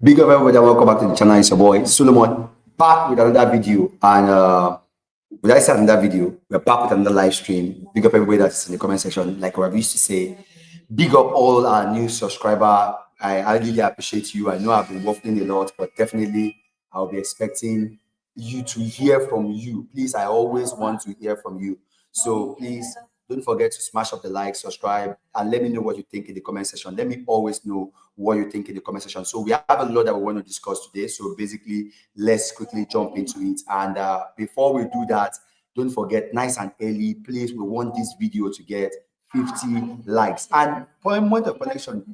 Big up everybody, welcome back to the channel. It's your boy Solomon back with another video. And with I said another video, we're back with another live stream. Big up everybody that's in the comment section, like what we used to say. Big up all our new subscriber. I really appreciate you. I know I've been working a lot, but definitely I'll be expecting you to hear from you. Please, I always want to hear from you. So please don't forget to smash up the like, subscribe, and let me know what you think in the comment section. Let me always know what you think in the comment section. So we have a lot that we want to discuss today. So basically, let's quickly jump into it. And before we do that, don't forget, nice and early, please, we want this video to get 50 likes. And for a point of connection,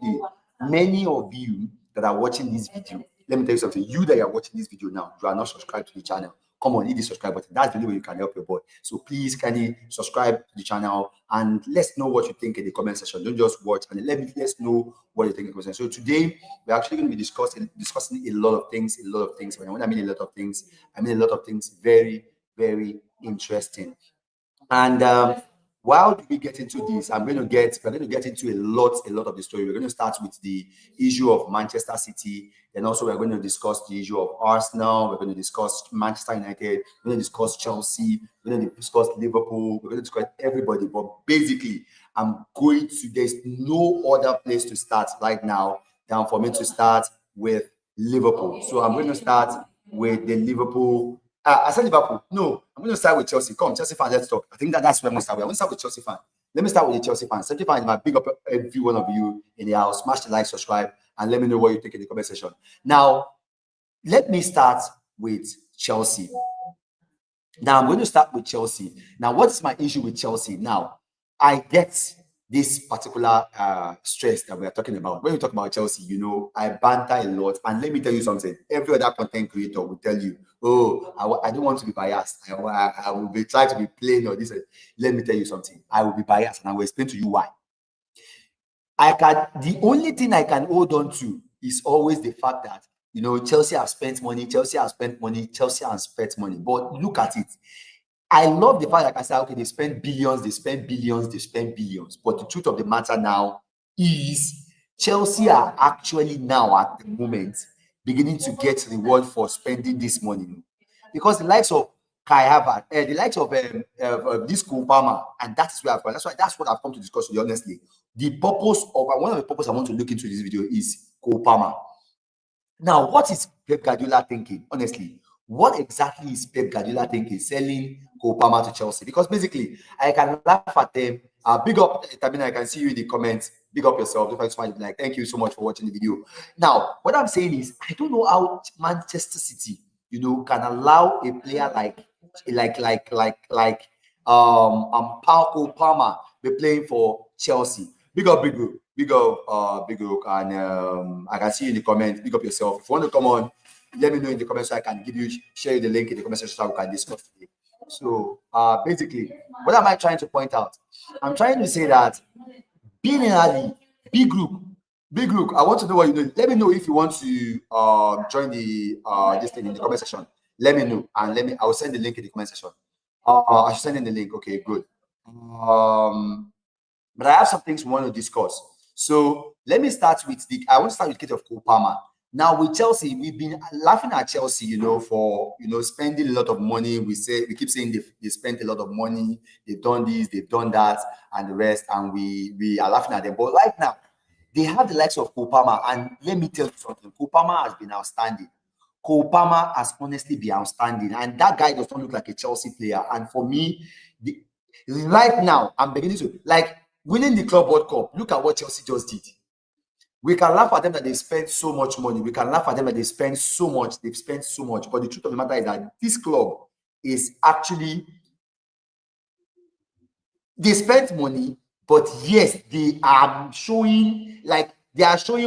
many of you that are watching this video, let me tell you something. You that are watching this video now, you are not subscribed to the channel. Come on, hit the subscribe button. That's the only way you can help your boy. So please, kindly subscribe to the channel and let's know what you think in the comment section. Don't just watch, and let's know what you think in the comment section. So today we're actually going to be discussing a lot of things. When I mean a lot of things, I mean a lot of things very, very interesting. And while we get into this, we're going to get into a lot of the story. We're going to start with the issue of Manchester City, and also we're going to discuss the issue of Arsenal. We're going to discuss Manchester United. We're going to discuss Chelsea. We're going to discuss Liverpool. We're going to discuss everybody. But basically, there's no other place to start right now than for me to start with Liverpool. So I'm going to start with the Liverpool. I said Liverpool. No, I'm going to start with Chelsea. Come, Chelsea fan, let's talk. I think that's where I'm going to start with. I'm going to start with Chelsea fan. Let me start with the Chelsea fan. Chelsea fan, my big up every one of you in the house. Smash the like, subscribe, and let me know what you think in the comment section. Now, let me start with Chelsea. Now, I'm going to start with Chelsea. Now, what's my issue with Chelsea? Now, I get this particular stress that we are talking about. When we talk about Chelsea, you know, I banter a lot. And let me tell you something. Every other content creator will tell you, oh, I don't want to be biased. I will be trying to be plain or this. Let me tell you something. I will be biased and I will explain to you why. The only thing I can hold on to is always the fact that, you know, Chelsea have spent money. But look at it. I love the fact that I can say, okay, they spend billions. But the truth of the matter now is Chelsea are actually now at the moment beginning to get reward for spending this money. Because the likes of Kai Havertz, the likes of this Cole Palmer, and that's where I've gone. That's what I've come to discuss with you, honestly. One of the purposes I want to look into this video is Cole Palmer. Now, what is Pep Guardiola thinking? Honestly, what exactly is Pep Guardiola thinking selling Cole Palmer to Chelsea? Because basically, I can laugh at them. Big up, Tabina, I can see you in the comments. Big up yourself. Like, thank you so much for watching the video. Now, what I'm saying is, I don't know how Manchester City, you know, can allow a player like Cole Palmer be playing for Chelsea. Big up, Big Hook, and I can see you in the comments. Big up yourself. If you want to come on, let me know in the comments so I can share you the link in the comment section so we can discuss today. So basically, what am I trying to point out? I'm trying to say that being in a league, big group, I want to know what you know. Let me know if you want to join the this thing in the comment section. Let me know, and I will send the link in the comment section. I should send in the link. Okay, good. But I have some things we want to discuss. So let me start with I want to start with the case of Cole Palmer. Now with Chelsea, we've been laughing at Chelsea, you know, for spending a lot of money. We keep saying they spent a lot of money, they've done this, they've done that, and the rest, and we are laughing at them. But right now, they have the likes of Cole Palmer, and let me tell you something. Cole Palmer has been outstanding. Cole Palmer has honestly been outstanding, and that guy does not look like a Chelsea player. And for me, right now, I'm beginning to like winning the Club World Cup. Look at what Chelsea just did. We can laugh at them that they spend so much money. We can laugh at them that they spend so much. They've spent so much. But the truth of the matter is that this club is actually, they spent money, but yes, they are showing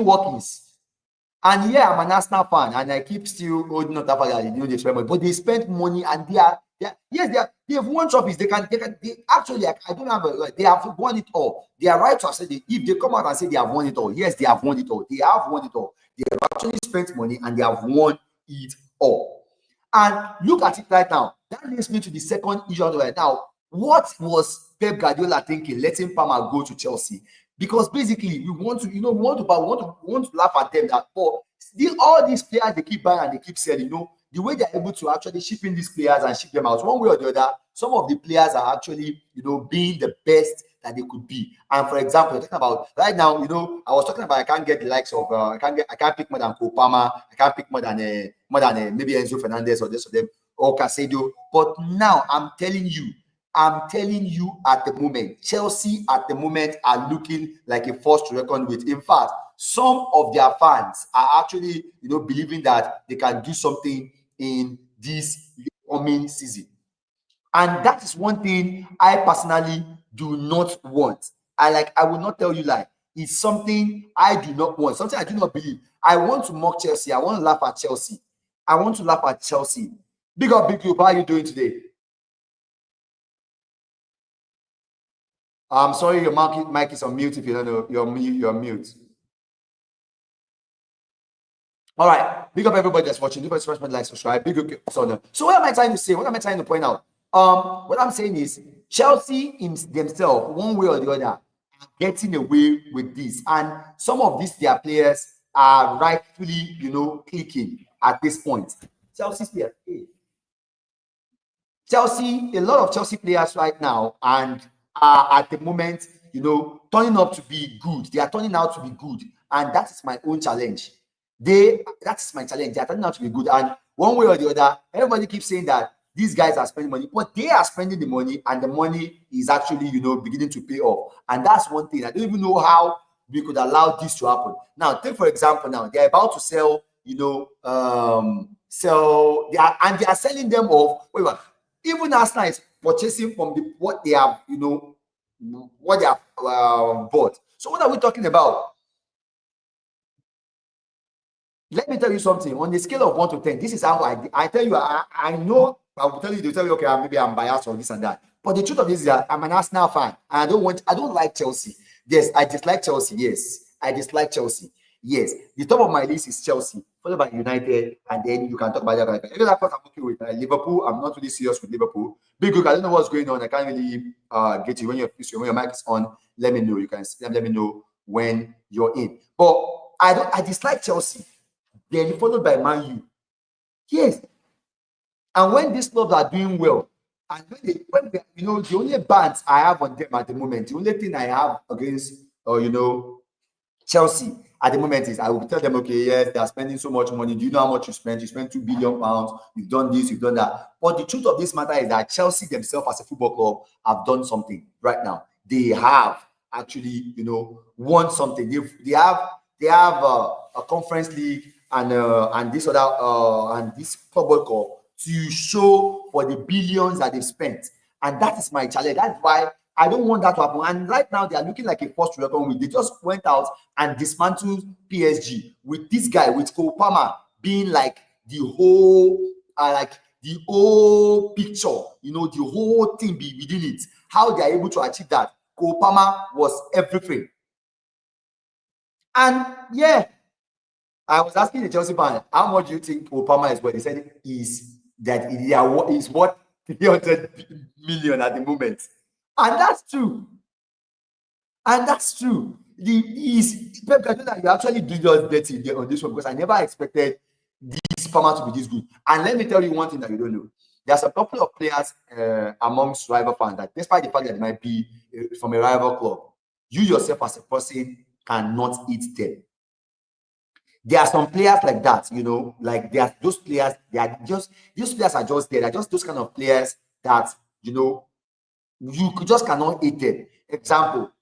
workings. And yeah, I'm an Arsenal fan, and I keep still holding on to that they spend money, but they spent money, and they have won trophies. They actually, I don't have they have won it all. They are right to have said if they come out and say they have won it all, yes, they have won it all. They have won it all. They have actually spent money and they have won it all. And look at it right now. That leads me to the second issue right now. What was Pep Guardiola thinking, letting Palmer go to Chelsea? Because basically, we want to laugh at them that all these players they keep buying and they keep selling, the way they're able to actually ship in these players and ship them out, one way or the other, some of the players are actually, being the best that they could be. And for example, you're talking about right now, I was talking about I can't get the likes of I can't pick more than Kopama, I can't pick more than maybe Enzo Fernandez or this of them or Casado. But now I'm telling you at the moment, Chelsea at the moment are looking like a force to reckon with. In fact, some of their fans are actually, believing that they can do something in this coming season. And that is one thing I personally do not want. I will not tell you lie. It's something I do not want, something I do not believe. I want to mock Chelsea. I want to laugh at Chelsea. I want to laugh at Chelsea. Big up, Big Up. How are you doing today? I'm sorry, your mic is on mute. If you don't know, you're mute. All right, big up everybody that's watching. Leave a smash button, like, subscribe. Big up, so what am I trying to say? What am I trying to point out? What I'm saying is Chelsea in themselves, one way or the other, are getting away with this, and some of these their players are rightfully, clicking at this point. Chelsea's players, a lot of Chelsea players right now, and are at the moment, turning up to be good. They are turning out to be good, and that is my own challenge. That's my challenge. They are turning out to be good, and one way or the other, everybody keeps saying that these guys are spending money, but they are spending the money, and the money is actually, beginning to pay off. And that's one thing. I don't even know how we could allow this to happen. Now, take for example, now they're about to sell, they are selling them off. Wait. Even Arsenal is purchasing from what they have, what they have bought. So what are we talking about? Let me tell you something. On the scale of 1 to 10, this is how I tell you. I know I will tell you. They tell you, okay, maybe I'm biased or this and that. But the truth of this is that I'm an Arsenal fan, and I don't like Chelsea. Yes, I dislike Chelsea. Yes, I dislike Chelsea. Yes, the top of my list is Chelsea, followed by United, and then you can talk about the other guys. Every other person I'm okay with. Liverpool, I'm not really serious with Liverpool. Big Luke, I don't know what's going on. I can't really get you when your mic is on. Let me know. You can let me know when you're in. But I dislike Chelsea. Then followed by Man U. Yes. And when these clubs are doing well, and when they, the only bans I have on them at the moment, the only thing I have against, Chelsea at the moment is I will tell them, okay, yes, they are spending so much money. Do you know how much you spent? You spent £2 billion. You've done this, you've done that. But the truth of this matter is that Chelsea themselves, as a football club, have done something right now. They have actually, won something. They have a conference league and this other and this football club to show for the billions that they've spent. And that is my challenge. That's why I don't want that to happen. And right now, they are looking like a force to reckon with. They just went out and dismantled PSG with this guy, with Cole Palmer being like the whole picture, the whole thing be within it. How they are able to achieve that. Cole Palmer was everything. And yeah, I was asking the Chelsea fan, how much do you think Obama is worth? He said is worth 300 million at the moment. And that's true. Pep Guardiola, you actually did us dirty on this one, because I never expected this Palmer to be this good. And let me tell you one thing that you don't know. There's a couple of players amongst rival fans that, despite the fact that they might be from a rival club, you yourself as a person cannot eat them. There are some players like that, like there are those players. Those players are just there. They're just those kind of players that you just cannot eat them. Example,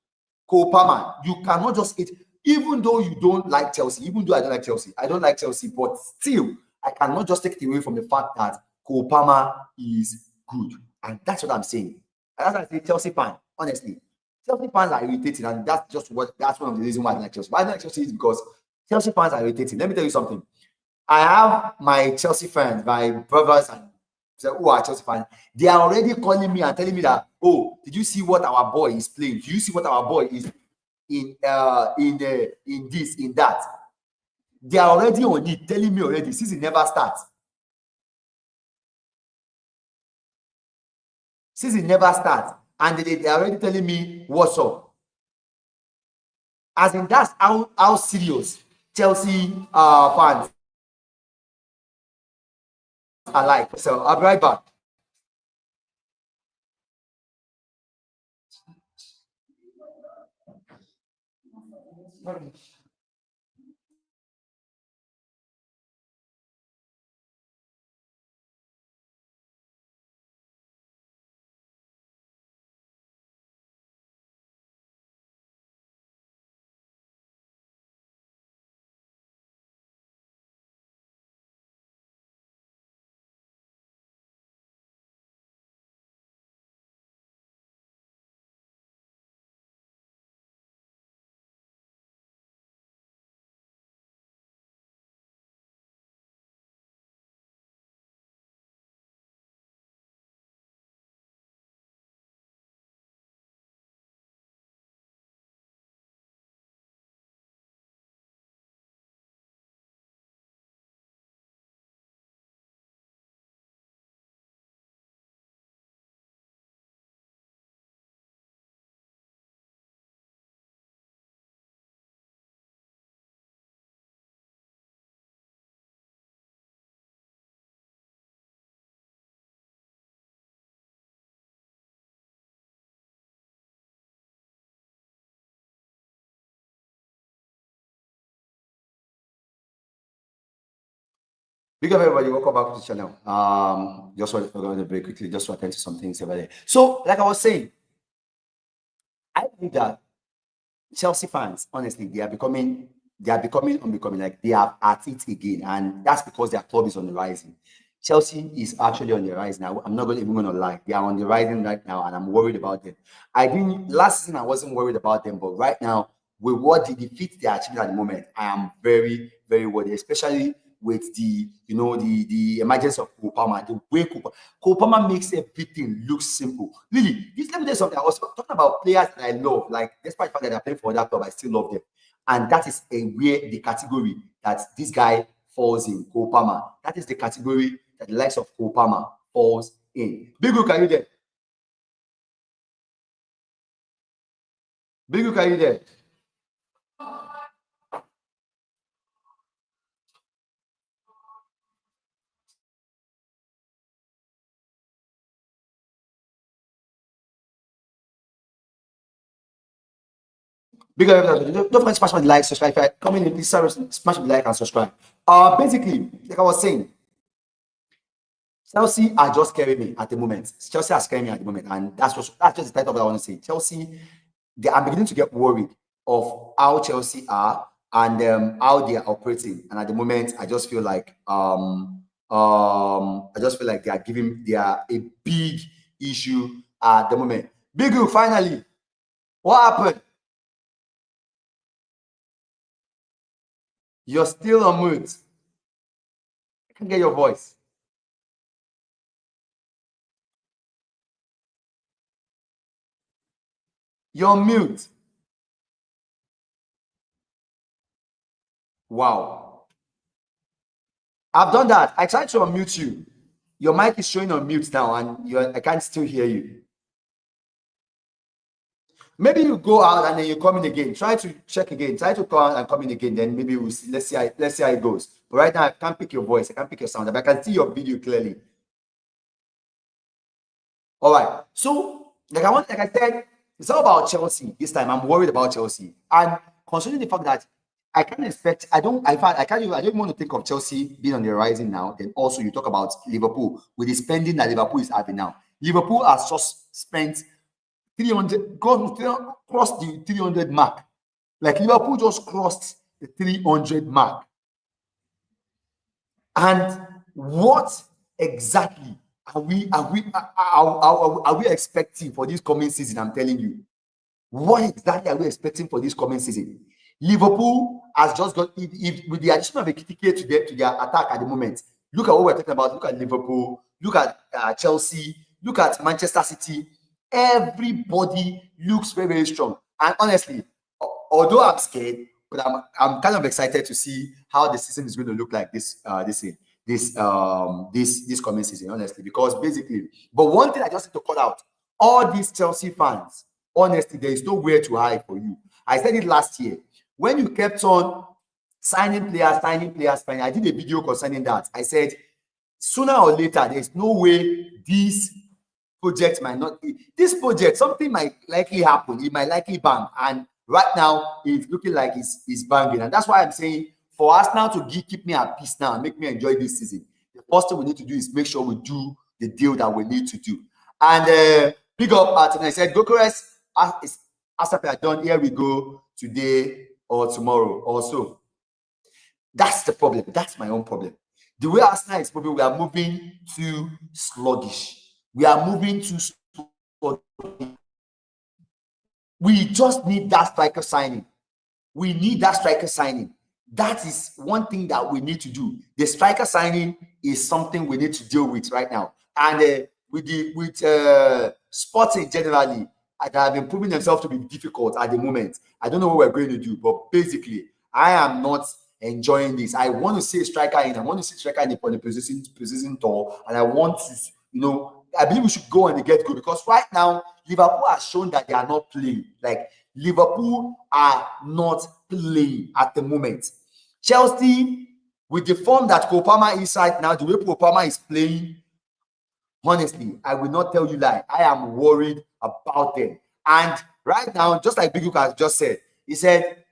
Cole Palmer. You cannot just eat, even though you don't like Chelsea. Even though I don't like Chelsea, but still, I cannot just take it away from the fact that Cole Palmer is good, and that's what I'm saying. And that's why I say Chelsea fan. Honestly, Chelsea fans are irritating, and that's one of the reasons why I don't like Chelsea. Why I don't like Chelsea is because Chelsea fans are irritating. Let me tell you something. I have my Chelsea fans, my brothers, and who are Chelsea fans. They are already calling me and telling me that, oh, did you see what our boy is playing? Do you see what our boy is in this, in that? They are already on it, telling me already. Season never starts. Season never starts, and they are already telling me what's up. As in, that's how serious Chelsea fans alike. So I'll be right back. Big up everybody, welcome back to the channel. Just want to go on a break quickly, just to attend to some things over there. So, like I was saying, I think that Chelsea fans, honestly, they are becoming unbecoming, like they are at it again, and that's because their club is on the rising. Chelsea is actually on the rise now. I'm not going even going to lie, they are on the rising right now, and I'm worried about them. I didn't last season. I wasn't worried about them, but right now, with what the defeat they are achieving at the moment, I am very, very worried, especially with the emergence of Kopama, the way Kopama makes everything look simple. Really, this let me tell you something. I was talking about players that I love, like despite the fact that they're playing for that club, I still love them. And that is a where the category that this guy falls in, Kopama. That is the category that the likes of Kopama falls in. Big look, are you there? Big look, are you there? Big up, everybody. Don't forget to smash the like, subscribe. If you're coming in, please smash the like and subscribe. Basically, like I was saying, Chelsea are just scaring me at the moment. Chelsea are scaring me at the moment, and that's just the title of what I want to say. Chelsea, I'm beginning to get worried of how Chelsea are and how they are operating. And at the moment, I just feel like they are a big issue at the moment. Big U, finally, what happened? You're still on mute. I can get your voice. You're mute. Wow. I've done that. I tried to unmute you. Your mic is showing on mute now, and I can't still hear you. Maybe you go out and then you come in again. Try to check again. Try to come out and come in again. Then maybe we'll see. Let's see how it goes. But right now, I can't pick your voice. I can't pick your sound. But I can see your video clearly. All right. So, like I said, it's all about Chelsea this time. I'm worried about Chelsea, and considering the fact that I can't expect, I don't, in fact, I don't want to think of Chelsea being on the rising now. Then also you talk about Liverpool with the spending that Liverpool is having now. Liverpool has just spent 300, crossed the 300 mark. Like Liverpool just crossed the 300 mark. And what exactly are we expecting for this coming season? I'm telling you, what exactly are we expecting for this coming season? Liverpool has just got, if with the addition of a KTK to their attack at the moment. Look at what we're talking about. Look at Liverpool. Look at Chelsea. Look at Manchester City. Everybody looks very, very strong. And honestly, although I'm scared, but I'm kind of excited to see how the season is going to look like this coming season, honestly, because basically, but one thing I just need to call out, all these Chelsea fans, honestly, there is nowhere to hide for you. I said it last year when you kept on signing players. I did a video concerning that. I said, sooner or later, there's no way this project might not be. This project, something might likely happen. It might likely bang. And right now, it's looking like it's banging. And that's why I'm saying, for Arsenal to keep me at peace now and make me enjoy this season, the first thing we need to do is make sure we do the deal that we need to do. And big up Arteta. I said, Gokeres, as I done, here we go today or tomorrow also. That's the problem. That's my own problem. The way Arsenal is moving, we are moving too sluggish. We are moving too sluggish. We just need that striker signing. We need that striker signing. That is one thing that we need to do. The striker signing is something we need to deal with right now. And with Sporting generally, that have been proving themselves to be difficult at the moment. I don't know what we're going to do, but basically, I am not enjoying this. I want to see a striker in. I want to see a striker in on the position tour, and I want to, I believe we should go and get good, because right now Liverpool has shown that they are not playing. Like, Liverpool are not playing at the moment. Chelsea, with the form that Cole Palmer is right now, the way Cole Palmer is playing, honestly, I will not tell you lie. I am worried about them. And right now, just like Big Luke has just said, he said,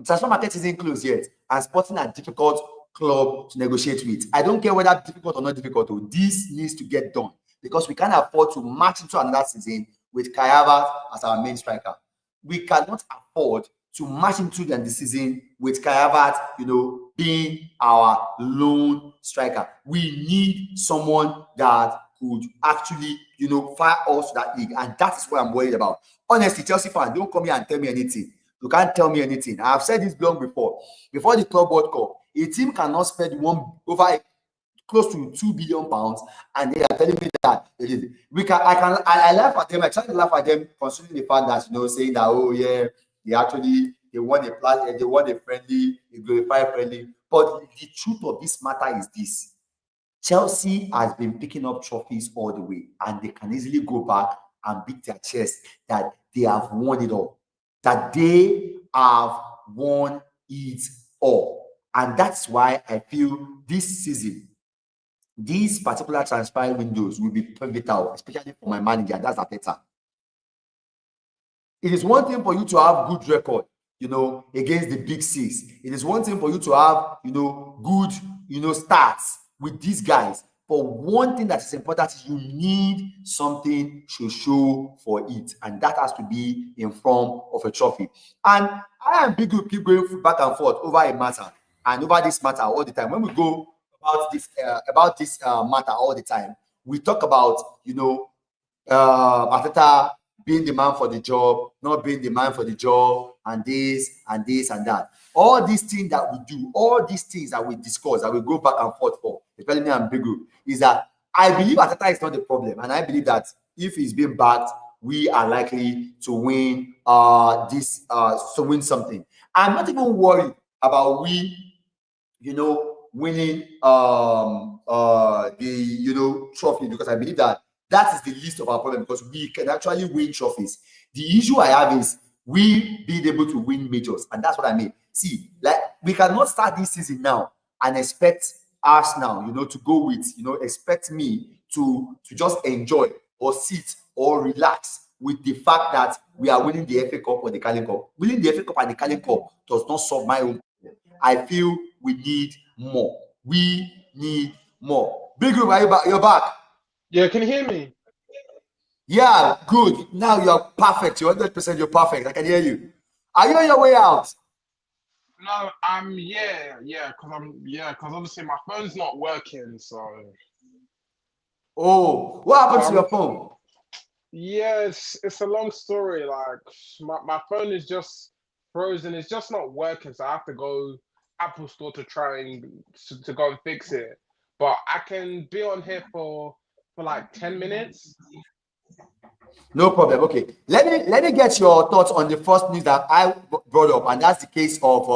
transfer market isn't closed yet, and Sporting are a difficult club to negotiate with. I don't care whether difficult or not difficult. This needs to get done, because we can't afford to march into another season with Kai Havertz as our main striker. We cannot afford to march into the season with Kai Havertz, being our lone striker. We need someone that could actually, fire us to that league, and that is what I'm worried about. Honestly, Chelsea fan, don't come here and tell me anything. You can't tell me anything. I have said this long before. Before the Club World Cup, a team cannot spend over close to £2 billion, and they are telling me that I laugh at them. I try to laugh at them, considering the fact that saying that, oh yeah, they won a friendly, a glorified friendly. But the truth of this matter is this: Chelsea has been picking up trophies all the way, and they can easily go back and beat their chest that they have won it all. That they have won it all. And that's why I feel this season, these particular transfer windows will be pivotal, especially for my manager, that's Arteta. It is one thing for you to have good record, against the big six. It is one thing for you to have, good, stats with these guys. But one thing that is important is you need something to show for it, and that has to be in form of a trophy. And I and Big Group keep going back and forth over a matter, and over this matter all the time. When we go about this matter all the time, we talk about Arteta being the man for the job, not being the man for the job, and this and this and that. All these things that we do, all these things that we discuss, that we go back and forth for, especially me and Big Group, is that I believe Arteta is not the problem, and I believe that if he's being backed, we are likely to win win something. I'm not even worried about winning the trophy, because I believe that is the least of our problem, because we can actually win trophies. The issue I have is we being able to win majors, and that's what I mean. See, like, we cannot start this season now and expect Arsenal, to go with, expect me to just enjoy or sit or relax with the fact that we are winning the FA Cup or the Carling Cup. Winning the FA Cup and the Carling Cup does not solve my own problem. I feel we need more. We need more. Big Group, you're back. Yeah, can you hear me? Yeah, good. Now you're perfect. You're 100%. You're perfect. I can hear you. Are you on your way out? No, because obviously my phone's not working, so. Oh, what happened to your phone? Yeah, it's a long story. Like, my phone is just frozen. It's just not working, so I have to go Apple Store to try and to go and fix it. But I can be on here for like 10 minutes. No problem. Okay, let me get your thoughts on the first news that I brought up, and that's the case of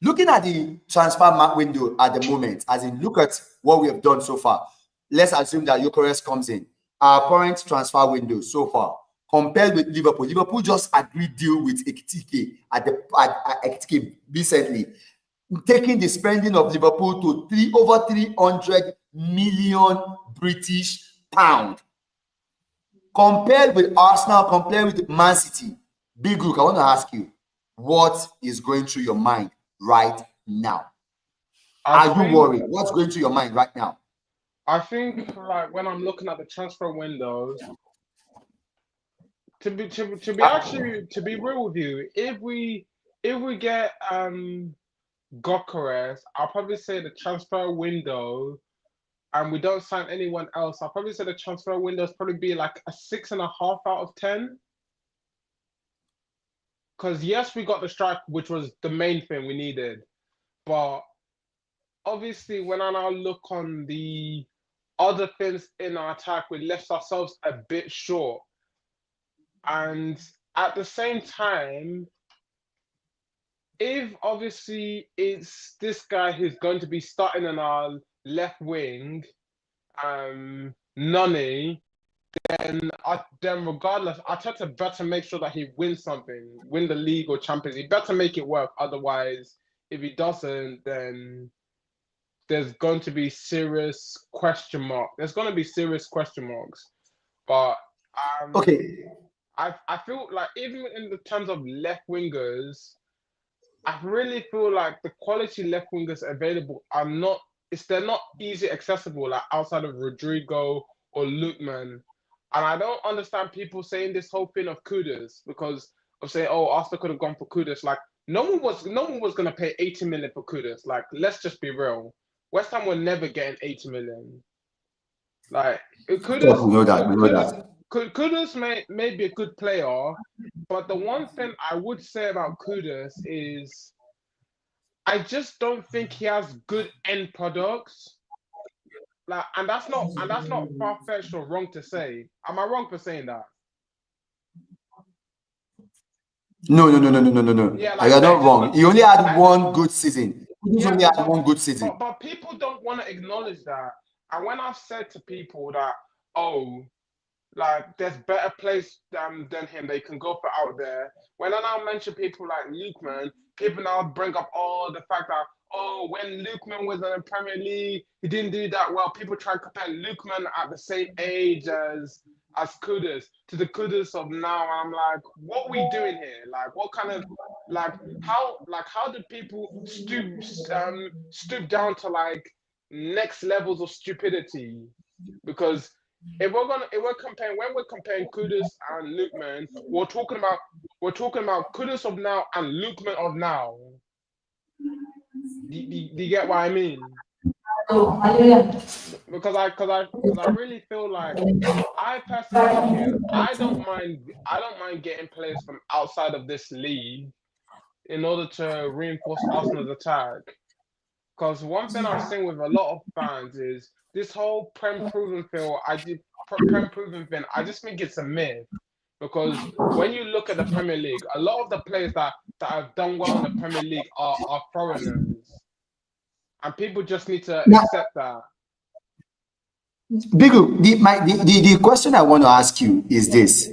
looking at the transfer window at the moment. As in, look at what we have done so far. Let's assume that Gyökeres comes in. Our current transfer window so far: compared with Liverpool. Liverpool just agreed deal with Ekitike at Ekitike recently, taking the spending of Liverpool to over 300 million British pound. Compared with Arsenal, compared with Man City, Big Luke, I want to ask you, what is going through your mind right now? Are you worried? What's going through your mind right now? I think like when I'm looking at the transfer window, to be real with you, if we get Gokares, I'll probably say the transfer window, and we don't sign anyone else, I'll probably say the transfer window is probably be like a 6.5 out of 10. Because yes, we got the strike, which was the main thing we needed, but obviously when I now look on the other things in our attack, we left ourselves a bit short. And at the same time, if obviously it's this guy who's going to be starting on our left wing, Nani, then regardless, Arteta better make sure that he wins something, win the league or Champions. He better make it work. Otherwise, if he doesn't, then there's going to be serious question marks. There's going to be serious question marks. But okay, I feel like even in the terms of left wingers, I really feel like the quality left wingers available are not. They're not easy accessible, like outside of Rodrigo or Lookman. And I don't understand people saying this whole thing of Kudus because of saying, oh, Arsenal could have gone for Kudus. Like no one was gonna pay 80 million for Kudus. Like let's just be real. West Ham were never getting 80 million. Like Kudus, we know that. Kudus may be a good player, but the one thing I would say about Kudus is I just don't think he has good end products. Like, and that's not far-fetched or wrong to say. Am I wrong for saying that? No. Yeah, You're not wrong. He only had one good season. He only had one good season. But people don't want to acknowledge that. And when I've said to people that, oh, like there's better players than him, they can go for out there. When I now mention people like Lukeman, people now bring up the fact that when Lukeman was in the Premier League, he didn't do that well. People try to compare Lukeman at the same age as Kudus to the Kudus of now. And I'm like, what are we doing here? Like, what kind of how do people stoop down to like next levels of stupidity? Because if we're comparing Kudus and Lookman, we're talking about Kudus of now and Lookman of now. Do you get what I mean? Because I really feel like I personally speaking, I don't mind getting players from outside of this league in order to reinforce Arsenal's attack. Because one thing I've seen with a lot of fans is this whole Prem proven thing. I just think it's a myth. Because when you look at the Premier League, a lot of the players that have done well in the Premier League are foreigners. And people just need to accept that. Bigu, the question I want to ask you is this.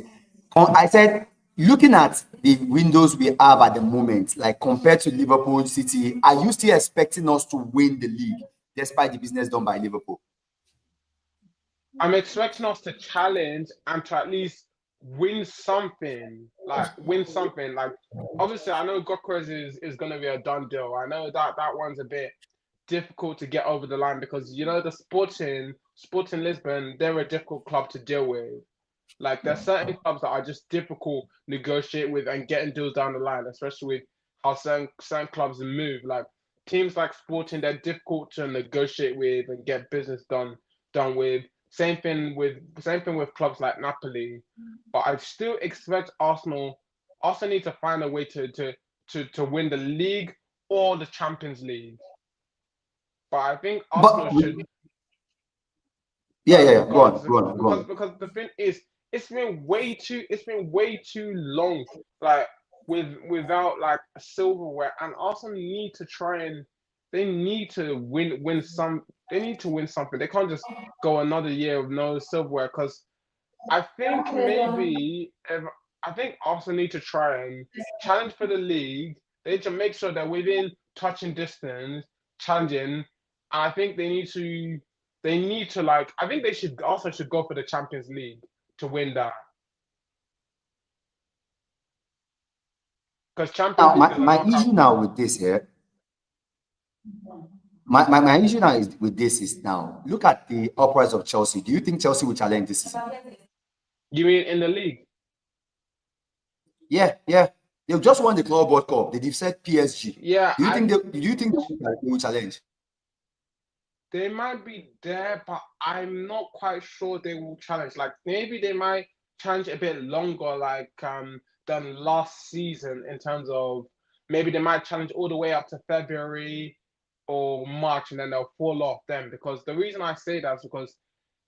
I said, looking at the windows we have at the moment, like compared to Liverpool City, are you still expecting us to win the league despite the business done by Liverpool? I'm expecting us to challenge and to at least win something. Like obviously I know Gokres is gonna be a done deal. I know that one's a bit difficult to get over the line because the Sporting Lisbon, they're a difficult club to deal with. Like there's certain clubs that are just difficult to negotiate with and getting deals down the line, especially with how certain clubs move. Like teams like Sporting, they're difficult to negotiate with and get business done with. Same thing with clubs like Napoli. But I still expect Arsenal need to find a way to win the league or the Champions League. But I think Arsenal should. Yeah. Go on. Because the thing is, it's been way too long, like without like silverware, and Arsenal need to they need to win something. They can't just go another year with no silverware because I think maybe if I think Arsenal need to try and challenge for the league. They need to make sure they're within touching distance, challenging. And I think they need to like I think they should also should go for the Champions League to win that. Because Champions Now, League my, is a my knockout. issue now with this here, my issue now is with this is now look at the upwards of Chelsea. Do you think Chelsea will challenge this season? You mean in the league? Yeah, yeah. They've just won the Club World Cup. They've said PSG. Yeah, Do you think they will challenge? they might be there, but I'm not quite sure they will challenge. Like maybe they might challenge a bit longer, like than last season in terms of maybe they might challenge all the way up to February or March, and then they'll fall off then. Because the reason I say that is because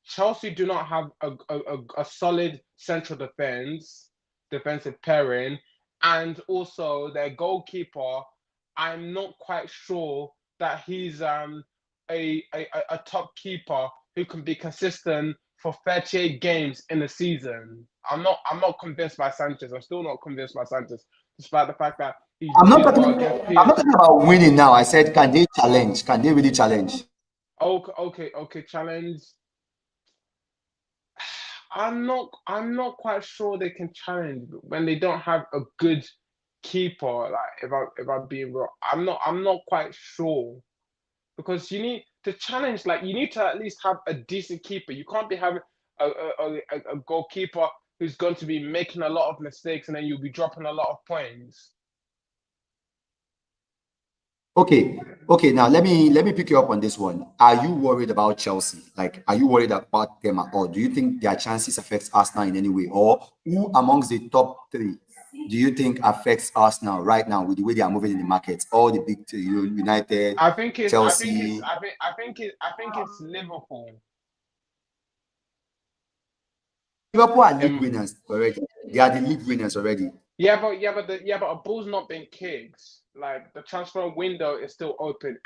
Chelsea do not have a solid central defensive pairing, and also their goalkeeper. I'm not quite sure that he's a top keeper who can be consistent for 38 games in a season. I'm not convinced by Sanchez. I'm still not convinced by Sanchez, despite the fact that he I'm not did talking. well against I'm not PSG. talking about winning now. I said, can they challenge? Can they really challenge? Okay, okay, okay. Challenge. I'm not quite sure they can challenge when they don't have a good keeper. Like if I'm being real, I'm not quite sure because you need to challenge. Like you need to at least have a decent keeper. You can't be having a goalkeeper who's going to be making a lot of mistakes and then you'll be dropping a lot of points. Okay, okay. Now let me pick you up on this one. Are you worried about Chelsea? Like, are you worried about them at all? Do you think their chances affects Arsenal in any way, or who amongst the top three do you think affects Arsenal right now with the way they are moving in the market? All the big three, United, I think it's I think it's Chelsea. I think it's Liverpool. Liverpool are league Um, winners already. They are the league winners already. yeah, but a ball's not been kicked. Like the transfer window is still open.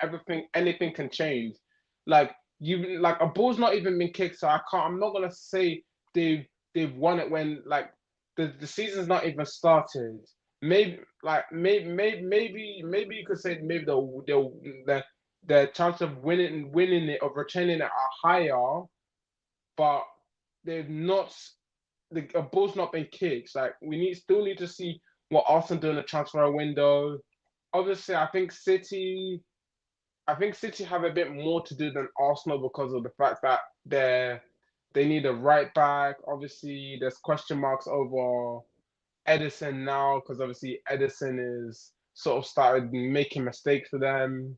Anything can change. Like a ball's not even been kicked, so I can't. I'm not gonna say they've won it when like the season's not even started. Maybe you could say maybe the chance of winning it of retaining it are higher, but they've not the a ball's not been kicked. Like we still need to see what Arsenal do in the transfer window. Obviously, I think City have a bit more to do than Arsenal because of the fact that they need a right back. Obviously, there's question marks over Edison now because obviously Edison is sort of started making mistakes for them,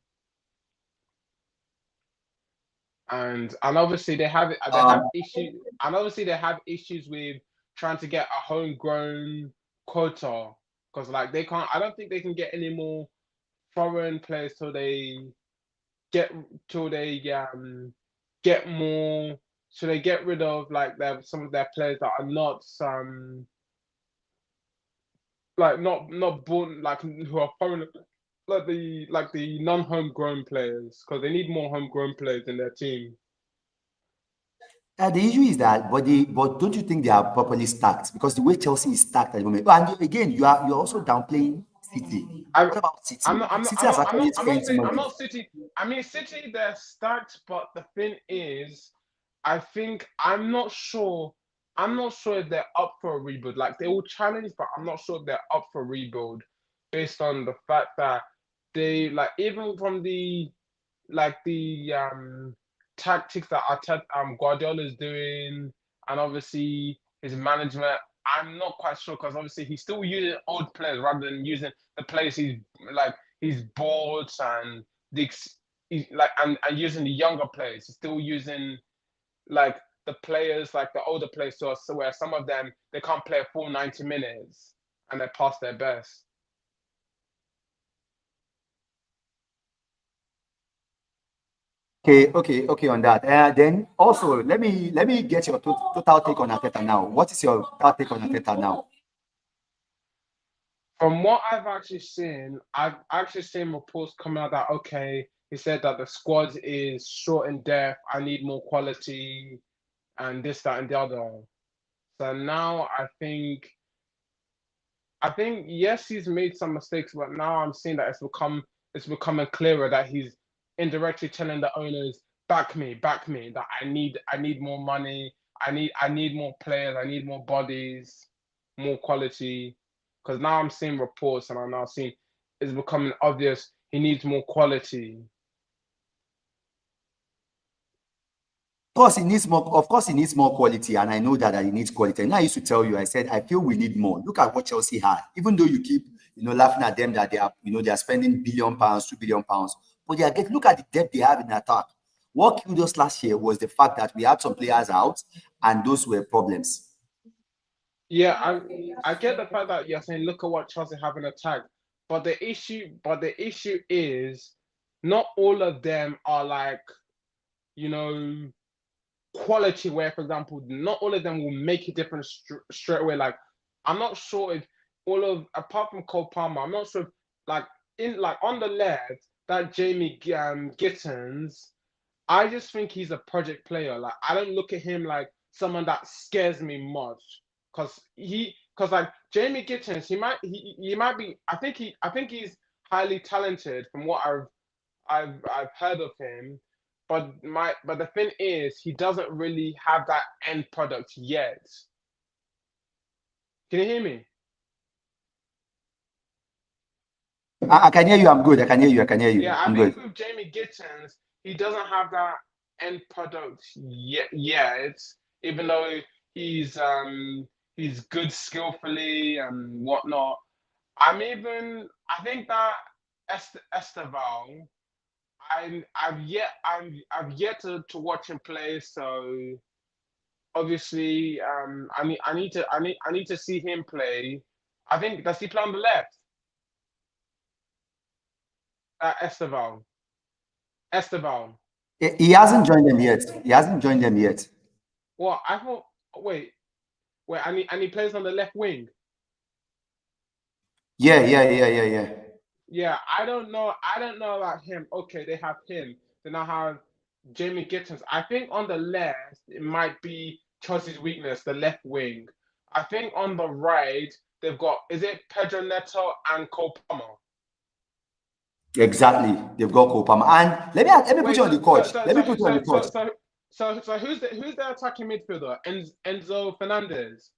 and obviously they have Um, issues, and obviously they have issues with trying to get a homegrown quota because like they can't. I don't think they can get any more foreign players get till they get more. So they get rid of like some of their players that are not like not born like who are foreign like the non-homegrown players because they need more homegrown players in their team. the issue is that, but don't you think they are properly stacked? Because the way Chelsea is stacked at the moment, and again, you're also downplaying City. I What about City? I'm not I'm not City I'm has not I'm not actually I'm not spent saying I'm money. not City. I mean City they're stacked, but the thing is, I think I'm not sure if they're up for a rebuild. Like they will challenge, but I'm not sure if they're up for rebuild based on the fact that they like even from the tactics that Guardiola is doing, and obviously his management. I'm not quite sure because obviously he's still using old players rather than using the players like he's bored and he's like and using the younger players. He's still using like the players like the older players so where some of them they can't play a full 90 minutes and they're past their best. Okay, okay, okay. On that, then also let me get your total take on Arteta now. What is your total take on Arteta now? From what I've actually seen reports coming out that okay, he said that the squad is short in depth. I need more quality and this, that, and the other. So now I think yes, he's made some mistakes, but now I'm seeing that it's becoming clearer that he's indirectly telling the owners, back me, that I need more money, I need more players, I need more bodies, more quality. Because now I'm seeing reports and I'm now seeing it's becoming obvious he needs more quality. Course, he needs more. Of course, he needs more quality, and I know that he needs quality. And I used to tell you, I said, I feel we need more. Look at what Chelsea had. Even though you keep, laughing at them that they are, they are spending £1 billion, £2 billion, but they are getting. Look at the depth they have in attack. What killed us last year was the fact that we had some players out, and those were problems. Yeah, I get the fact that you're saying look at what Chelsea have in attack, but the issue is not all of them are like, you know, quality where, for example, not all of them will make a difference straight away. Like, I'm not sure if apart from Cole Palmer, I'm not sure if, like, on the left, that Jamie Gittens, I just think he's a project player. Like, I don't look at him like someone that scares me much, because like Jamie Gittens, he might be. I think he's highly talented from what I've heard of him, but the thing is, he doesn't really have that end product yet. Can you hear me? I can hear you. I'm good. I can hear you. I can hear Yeah, you. I I'm think good. with Jamie Gittens, he doesn't have that end product yet, even though he's um he's good skillfully and whatnot. I think that Esteval, I've yet to watch him play, so obviously, I need to see him play. I think does he play on the left? Esteval. Esteval. He hasn't joined them yet. He hasn't joined them yet. Well, I thought. Wait. And he plays on the left wing. Yeah, yeah, yeah, yeah, yeah. Yeah, I don't know. I don't know about him. Okay, they have him. Then I have Jamie Gittens. I think on the left it might be Chelsea's weakness, the left wing. I think on the right they've got, is it Pedro Neto and Cole Palmer? Exactly. They've got Kopama. And let me put Wait, you on so the so coach. so Let me so put you on the so coach. so so so who's the attacking midfielder? Enzo Fernandez.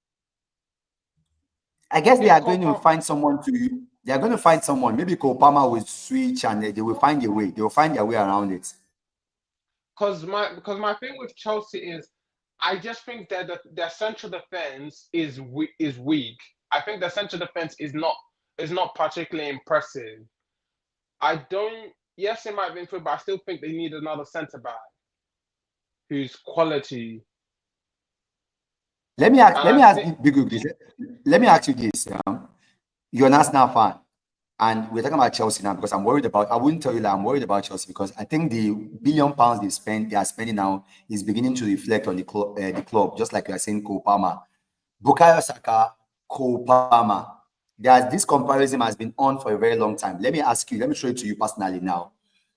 I guess they Yeah, are Cole going to Palmer. find someone to. They are going to find someone. Maybe Kopama will switch, and they will find a way. They will find their way around it. Because my thing with Chelsea is, I just think that their central defense is weak. I think their central defense is not particularly impressive. I don't. Yes, it might be improved, but I still think they need another centre back who's quality. And Let I me ask think, you, Big Group this. Let me ask you this. You're an Arsenal fan, and we're talking about Chelsea now because I'm worried about. I wouldn't tell you that I'm worried about Chelsea because I think the £1 billion they are spending now is beginning to reflect on the club, just like you are saying, Cole Palmer, Bukayo Saka, Cole Palmer. There's this comparison has been on for a very long time. Let me ask you. Let me show it to you personally now.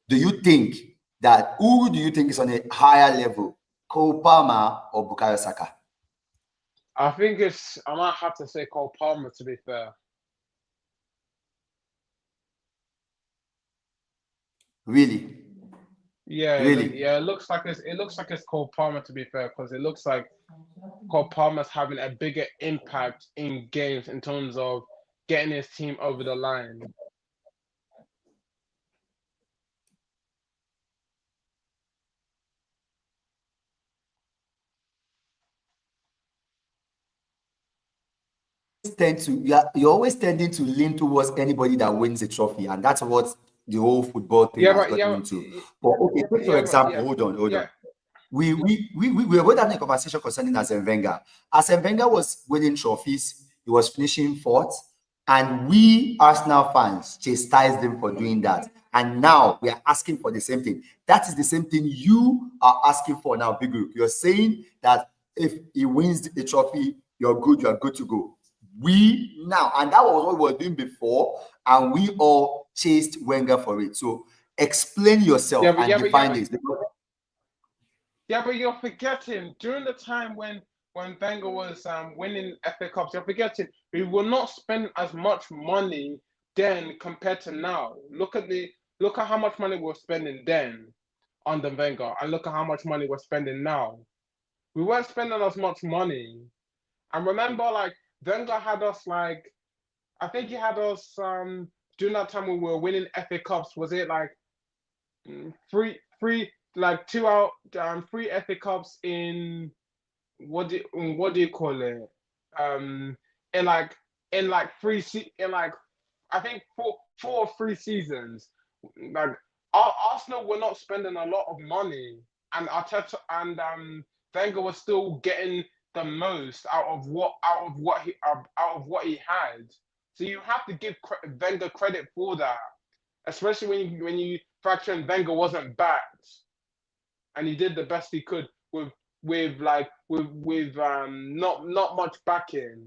Do you think that who do you think is on a higher level, Cole Palmer or Bukayo Saka? I might have to say Cole Palmer, to be fair. Really, Yeah, really. it looks like it's Cole Palmer, to be fair, because it looks like Cole Palmer's having a bigger impact in games in terms of getting his team over the line. You're always tending to lean towards anybody that wins a trophy, and that's what the whole football thing Yeah, has but gotten yeah, into. But okay, take for yeah, but example, yeah, hold yeah. on. We were both having a conversation concerning Arsene Wenger. Arsene Wenger was winning trophies, he was finishing fourth, and we Arsenal fans chastised him for doing that. And now we are asking for the same thing. That is the same thing you are asking for now, Big Group. You're saying that if he wins the trophy, you are good to go. We now, and that was what we were doing before, and we all chased Wenger for it. So explain Yeah, yourself but and yeah, but yeah, define but this. yeah, but you're forgetting during the time when when Wenger was winning FA Cups, you're forgetting we will not spend as much money then compared to now. Look at how much money we're spending then under Wenger, and look at how much money we're spending now. We weren't spending as much money. And remember, like Wenger had us like I think he had us during that time when we were winning FA Cups. Was it like three like two out three FA Cups in what do you call it? Um, in like in like I think four or three seasons. Like Arsenal were not spending a lot of money, and Arteta and Wenger was still getting the most out of what he had. So you have to give Wenger credit for that, especially when you factor in Wenger wasn't backed and he did the best he could with not much backing.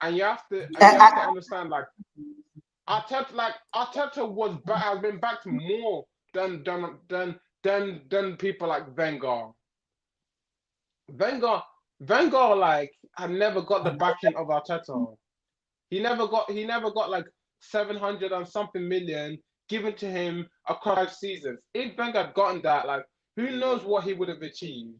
And you have to I, understand Arteta has been backed more than people like Wenger. Wenger Wenger had never got the backing of Arteta. He never got like 700 and something million given to him across 5 seasons. If Wenger had gotten that, like who knows what he would have achieved.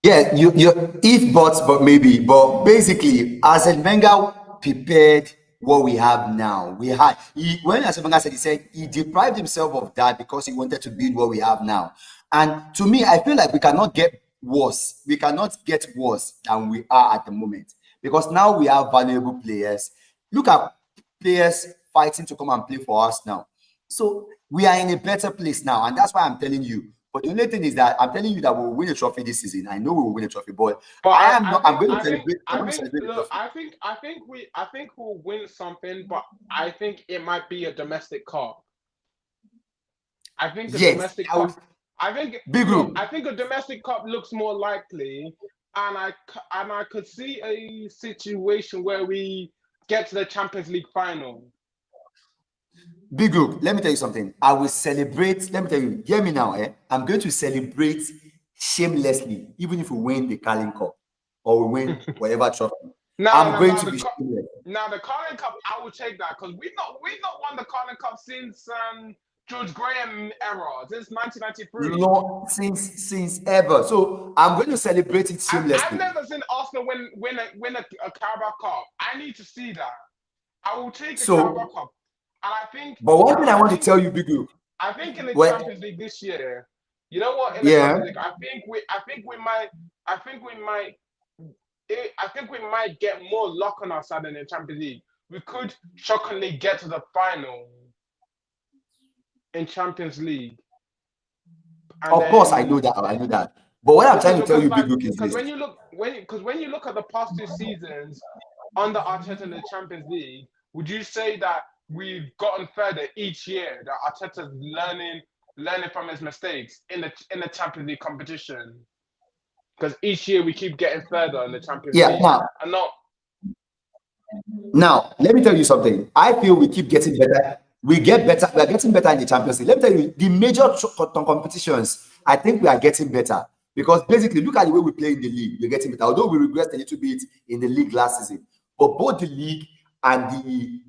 Yeah, you if but maybe, but basically, as Wenger prepared what we have now, when as Wenger said, he said he deprived himself of that because he wanted to build what we have now. And to me, I feel like we cannot get worse. We cannot get worse than we are at the moment because now we have valuable players. Look at players fighting to come and play for us now. So we are in a better place now, and that's why I'm telling you. But the only thing is that I'm telling you that we'll win a trophy this season. I know we will win a trophy, but But I am not. I'm going to I think, celebrate. I'm going to celebrate the look, trophy. I think we'll win something, but I think it might be a domestic cup. I think a Yes, domestic I will. cup. I think Big look, group. I think a domestic cup looks more likely, and I could see a situation where we get to the Champions League final. Big group. Let me tell you something. I will celebrate. Let me tell you. Hear me now. I'm going to celebrate shamelessly, even if we win the Carling Cup or we win whatever trophy. Now, I'm now, going now to the be cup, shameless. now the Carling Cup, I will take that because we've not won the Carling Cup since George Graham era, since 1993. Since ever. So I'm going to celebrate it I've shamelessly. never seen Arsenal win a Carabao Cup. I need to see that. I will take a Carabao So, Cup, and but one thing I I want to think tell you, Big group. I think in the Well, Champions League this year, you know what? In the yeah. Champions League, I think we might, I think we might get more luck on our side in the Champions League. We could shockingly get to the final in Champions League, and Of course, I know then that. I know that. But what I'm trying to tell you, Big like Book, is this. when you look at the past 2 seasons under Arteta in the Champions League, would you say that we've gotten further each year? That Arteta's learning from his mistakes in the Champions League competition? Because each year we keep getting further in the Champions Yeah. League, and not Now, let me tell you something. I feel we keep getting better. We get better. We are getting better in the Champions League. Let me tell you, the major competitions, I think we are getting better because basically, look at the way we play in the league. We're getting better. Although we regressed a little bit in the league last season, but both the league and the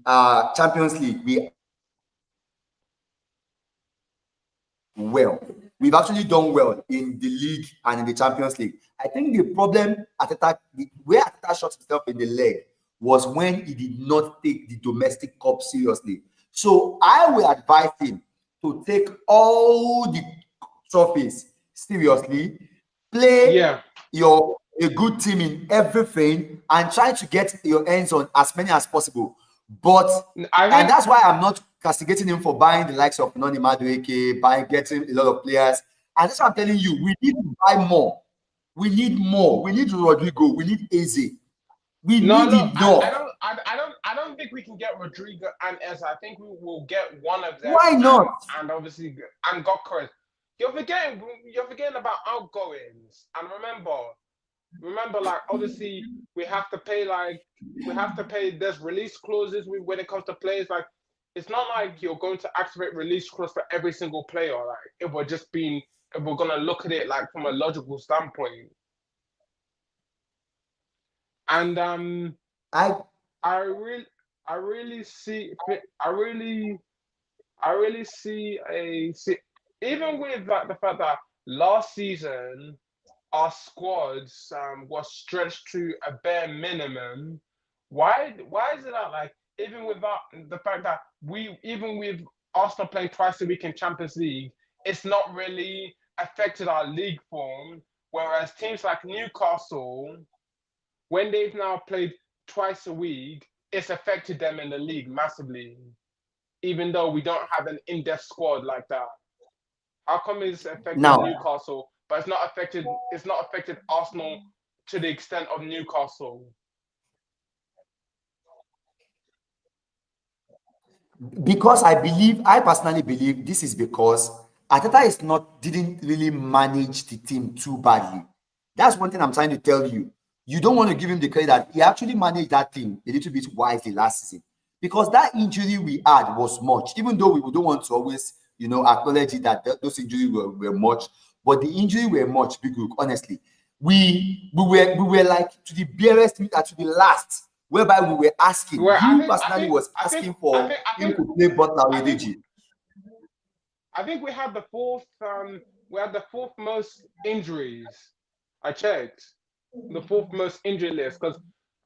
Champions League, we well. We've actually done well in the league and in the Champions League. I think the problem where Ateta shot himself in the leg was when he did not take the domestic cup seriously. So I will advise him to take all the trophies seriously, play yeah. your a good team in everything, and try to get your hands on as many as possible. But I and think that's why I'm not castigating him for buying the likes of Noni Madueke, buying getting a lot of players. And that's what I'm telling you. We need to buy more. We need more. We need Rodrigo. We need Eze. We no, need look, enough. I don't think we can get Rodrigo and Ez. I think we will get one of them, Why not? and obviously and Gokras. You're forgetting about outgoings. And remember, like obviously we have to pay. There's release clauses when it comes to players. Like it's not like you're going to activate release clause for every single player. Like if we're just being we're gonna look at it like from a logical standpoint. And I I really, I really see, I really, I really see even with like the fact that last season our squads was stretched to a bare minimum. Why is it that like even without the fact that we even with Arsenal playing twice a week in Champions League, it's not really affected our league form. Whereas teams like Newcastle, when they've now played twice a week, it's affected them in the league massively. Even though we don't have an in-depth squad like that, how come it's affected now Newcastle, but it's not affected Arsenal to the extent of Newcastle? because I personally believe this is because Ateta didn't really manage the team too badly. That's one thing I'm trying to tell you. You don't want to give him the credit that he actually managed that team a little bit wisely last season. Because that injury we had was much, even though we don't want to always, acknowledge it that those injuries were much, but the injury were much, big look, honestly. We were like to the barest to the last, whereby we were asking, Where you personally was asking for him to play Butler I with think AG. I think we had the fourth most injuries. I checked the fourth most injury list because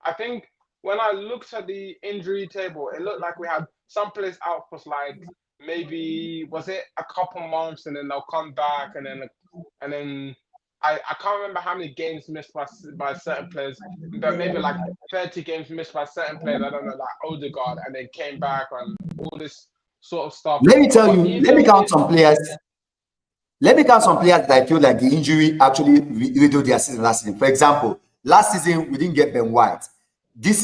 I think when I looked at the injury table, it looked like we had some players out for like maybe was it a couple months and then they'll come back and then I can't remember how many games missed by certain players, but maybe like 30 games missed by certain players. I don't know, like Odegaard, and they came back and all this sort of stuff. Let me tell But you, let me even count with some players. Let me count some players that I feel like the injury actually riddled their season last season. For example, last season we didn't get Ben White. Last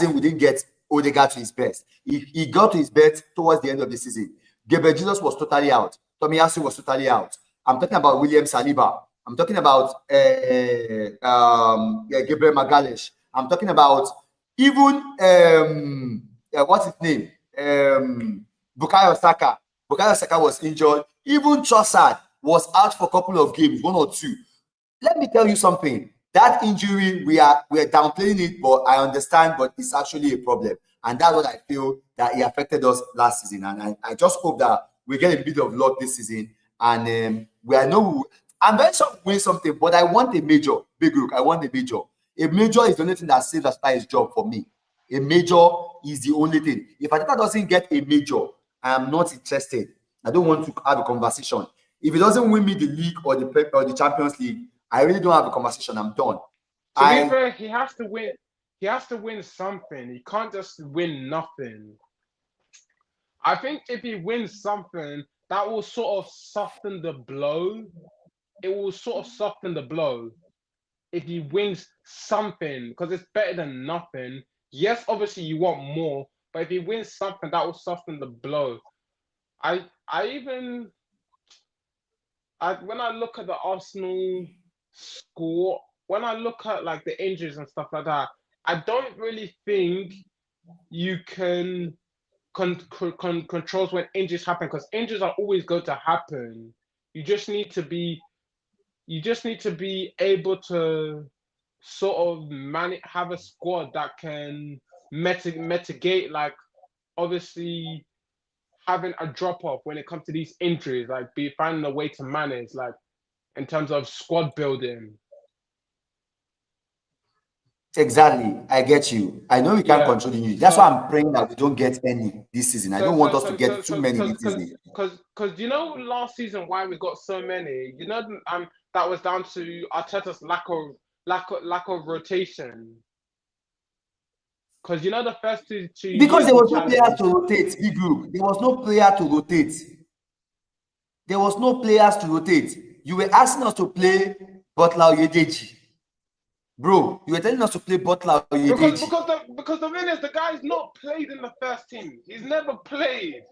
season we didn't get Odegaard to his best. He got to his best towards the end of the season. Gabriel Jesus was totally out. Tommy Tomiyasu was totally out. I'm talking about William Saliba. I'm talking about Gabriel Magalhaes. I'm talking about even what's his name? Bukayo Saka. Bukayo Saka was injured. Even Trossard was out for a couple of games, one or two. Let me tell you something. That injury, we're downplaying it, but I understand, but it's actually a problem. And that's what I feel that it affected us last season. And I just hope that we get a bit of luck this season. And I'm very sure we win something, but I want a major. Big look, I want a major. A major is the only thing that saves Aspa's job for me. A major is the only thing. If Ateta doesn't get a major, I am not interested. I don't want to have a conversation. If he doesn't win me the league or the Champions League, I really don't have a conversation. I'm done. to be fair, he has to win. He has to win something. He can't just win nothing. I think if he wins something, that will sort of soften the blow. It will sort of soften the blow if he wins something because it's better than nothing. Yes, obviously you want more, but if he wins something, that will soften the blow. I even when I look at the Arsenal score, when I look at like the injuries and stuff like that, I don't really think you can controls when injuries happen because injuries are always going to happen. You just need to be able to sort of have a squad that can mitigate like obviously having a drop off when it comes to these injuries, like be finding a way to manage, like in terms of squad building. Exactly. I get you. I know we can't Yeah. control the injury. That's why So I'm praying that we don't get any this season. I so don't want so us to so so get too so many this season. because you know last season why we got so many, that was down to Arteta's lack of rotation. Because you know the first two Because years there he was no players to challenged. rotate, big group. There was no player to rotate. There was no players to rotate. You were asking us to play Butler Oyedeji. Bro, you were telling us to play Butler Oyedeji. Because the thing is the guy's not played in the first team. He's never played.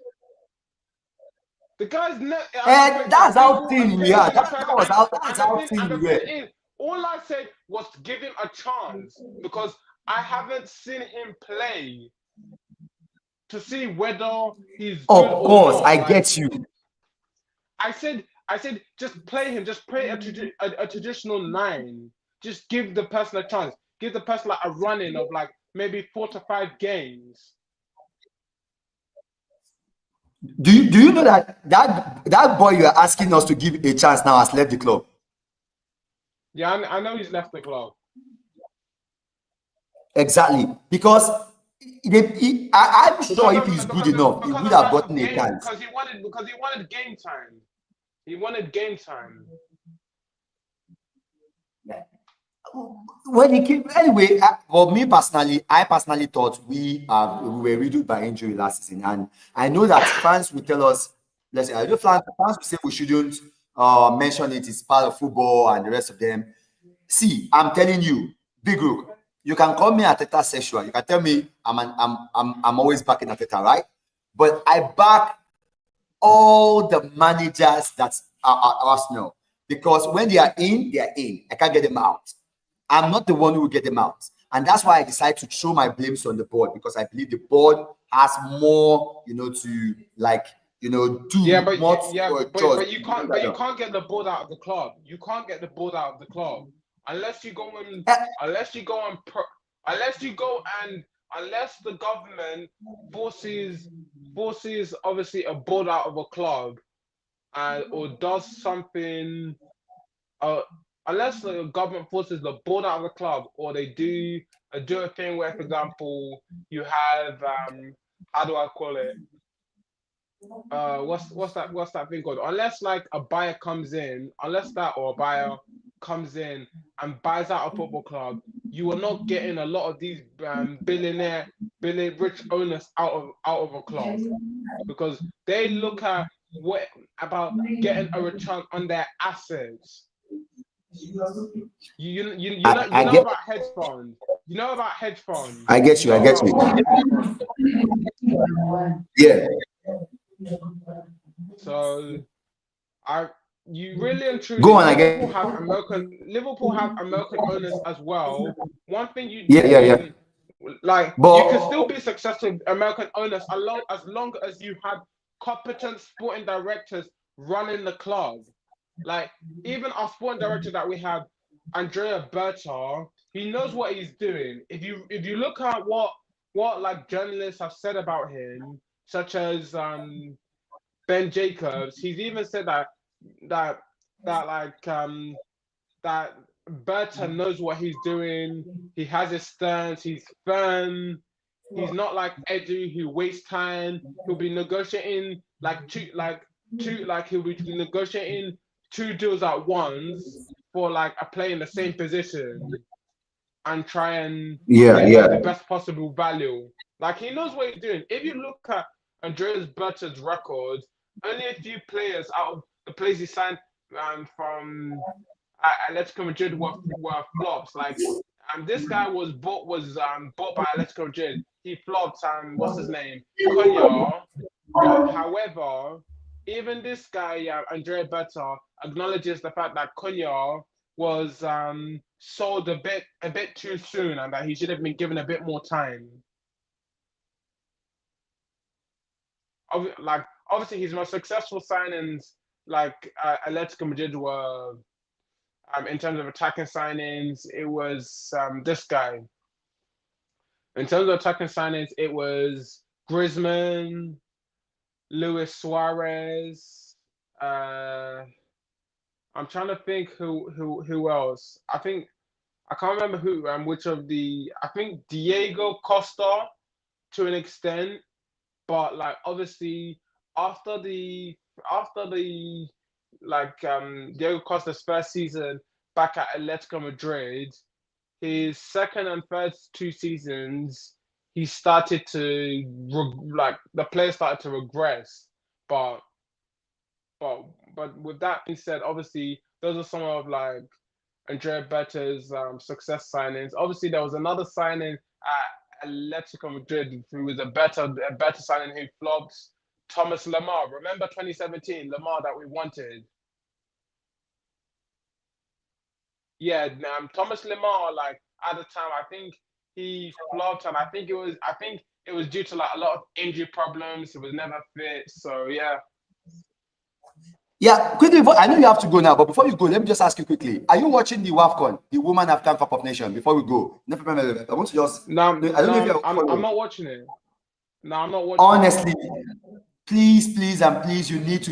The guy's never. And that's how thin we are. That's And the how thing thin and the we thing were. is, all I said was to give him a chance because I haven't seen him play to see whether he's Of good or course, I not. Like get you. I said, I said just play him. Just play a traditional nine. Just give the person a chance. Give the person like a run-in of like maybe 4 to 5 games. Do you know that boy you are asking us to give a chance now has left the club? Yeah, I know he's left the club. Exactly, because I'm sure if he's good enough, he because would of have lack of gotten a game chance. because he wanted game time. He wanted game time. When he came, anyway, for me personally, I personally thought we were riddled by injury last season, and I know that fans will tell us, let's say, I know fans will say we shouldn't mention it. It's part of football and the rest of them. See, I'm telling you, Big Rook, you can call me Arteta sexual. You can tell me I'm always backing Arteta, right? But I back all the managers that are Arsenal, because when they are in, they are in. I can't get them out. I'm not the one who will get them out. And that's why I decided to throw my blames on the board, because I believe the board has more, to like, Yeah, do but more chores. but you can't get the board out of the club. You can't get the board out of the club unless you go and Eh, unless you go and pro, unless you go and unless the government forces obviously a board out of a club or does something uh unless the government forces the board out of the club or they do a thing where, for example, you have how do I call it? What's that thing called? Unless like a buyer comes in, unless that or a buyer comes in and buys out a football club, you are not getting a lot of these billion rich owners out of a club because they look at what about getting a return on their assets. You I know get about hedge funds. You know about hedge funds. I get You you, I know get about you. hedge funds. Yeah. So I you really and Go truly on, I get. Liverpool have American owners as well. One thing Yeah, yeah, yeah. like you can But still be successful with American owners as long as you have competent sporting directors running the club. Like even our sporting director that we have, Andrea Berta, he knows what he's doing. If you look at what like journalists have said about him, such as Ben Jacobs, he's even said that that like that Berta knows what he's doing. He has his stance. He's firm. He's not like Edu who wastes time. He'll be negotiating he'll be negotiating 2 deals at once for like a player in the same position and try and yeah, get yeah, like the best possible value. Like he knows what he's doing. If you look at Andreas Berta's record, only a few players out of the players he signed from Atletico Madrid were flops. Like this guy was bought by Atletico Madrid. He flopped. What's his name? Cunha. But however, even this guy, Andrea Berta, acknowledges the fact that Cunha was sold a bit too soon and that he should have been given a bit more time. Like obviously his most successful signings, like Atletico Madrid were in terms of attacking signings, it was this guy. In terms of attacking signings, it was Griezmann, Luis Suarez. Uh, I'm trying to think who else. I can't remember who which of the. I think Diego Costa to an extent, but like obviously after the after the Diego Costa's first season back at Atletico Madrid, his second and third 2 seasons, he started to like the players started to regress. But but but with that being said, obviously those are some of like Andrea Berta's success signings. Obviously, there was another signing at Atletico Madrid who was a better signing who flopped. Thomas Lemar. Remember 2017 Lemar that we wanted? Yeah, Thomas Lemar. Like at the time, I think he flopped, and I think it was due to like a lot of injury problems. He was never fit. So yeah, Yeah, quickly. I know you have to go now, but before you go, let me just ask you quickly: are you watching the WAFCON, the Women African Cup of Nations? Before we go, no, I want to just. No, I don't know if no, you're I'm following. not watching it. No, I'm not watching it. Honestly, please, please, and please, you need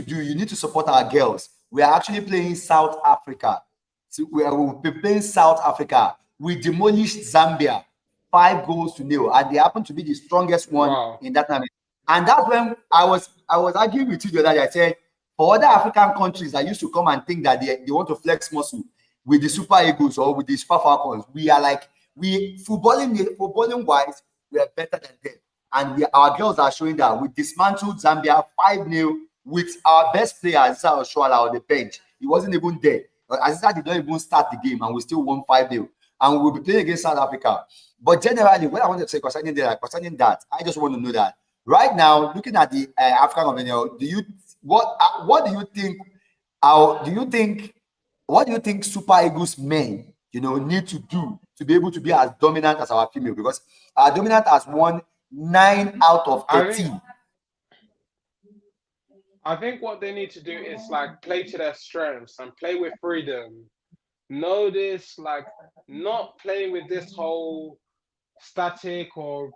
to support our girls. We are actually playing South Africa. So we'll be playing South Africa. We demolished Zambia 5 goals to 0, and they happen to be the strongest one Wow. in that tournament. And that's when I was arguing with you the other day. I said, for other African countries that used to come and think that they want to flex muscle with the Super Eagles or with the Super Falcons, we are like, footballing wise, we are better than them. And our girls are showing that we dismantled Zambia 5-0 with our best player, Aziza Oshoala, on the bench. He wasn't even there. Aziza did not even start the game, and we still won 5-0. And we'll be playing against South Africa. But generally, what I wanted to say concerning that, I just want to know that right now, looking at the African Convention, what do you think? How do you think? What do you think Super Eagles men, need to do to be able to be as dominant as our female? Because our dominant has won 9 out of I think 13. I think what they need to do is like play to their strengths and play with freedom. Know this, like not playing with this whole static or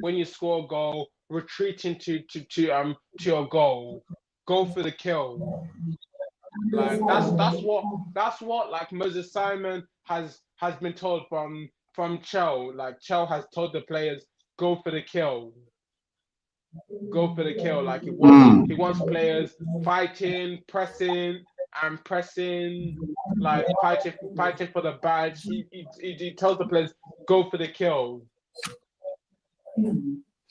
when you score a goal, retreating to your goal. Go for the kill. Like that's what like Moses Simon has been told from Chell. Like Chell has told the players, go for the kill. Go for the kill. Like he wants players fighting, pressing, and pressing, like fighting for the badge. He tells the players, go for the kill.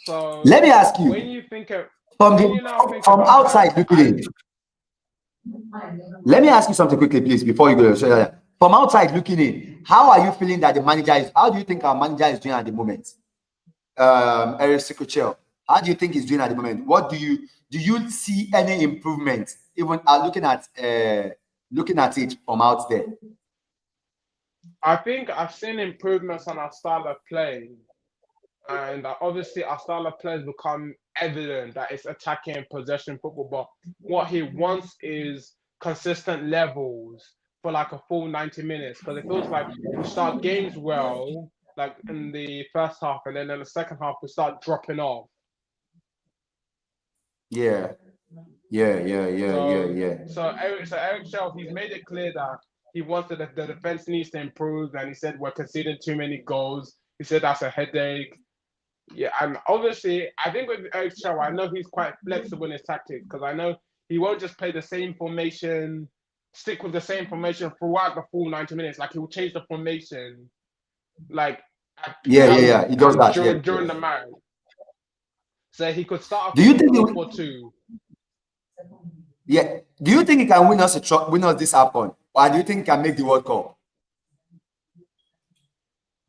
So Let me ask when you you think of from when the you now think from about that, outside looking in. Let me ask you something quickly, please, before you go. So, from outside looking in, how are you feeling that the manager is? How do you think our manager is doing at the moment? Eric Sikuchel, how do you think he's doing at the moment? What do you see any improvement, even looking at it from out there? I think I've seen improvements on our style of play. And obviously, our style of play has become evident that it's attacking possession football. But what he wants is consistent levels for like a full 90 minutes. Because it feels like we start games well, like in the first half, and then in the second half, we start dropping off. Yeah, yeah, So, yeah. so Eric Shelf, he's made it clear that he wants the defense needs to improve. And he said we're conceding too many goals. He said that's a headache. Yeah, and obviously, I think with Eric Shaw, I know he's quite flexible in his tactics because I know he won't just play the same formation, stick with the same formation throughout the full 90 minutes. Like he will change the formation, like Yeah. He does that. Yeah, during the match. So he could start off Do with you a think? 4-4-2. Yeah. Do you think he can win us this AFCON, or do you think he can make the World Cup?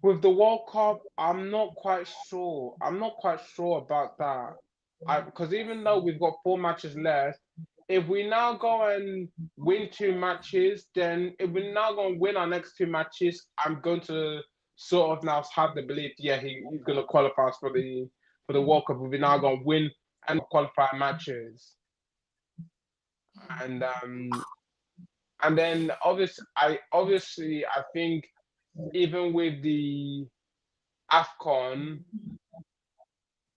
With the World Cup, I'm not quite sure. I'm not quite sure about that. Because even though we've got 4 matches left, if we now go and win 2 matches, then if we now go and win our next 2 matches, I'm going to sort of now have the belief, yeah, he's going to qualify us for the World Cup. If we now go and win and qualify matches, and um, and then obviously I think even with the AFCON,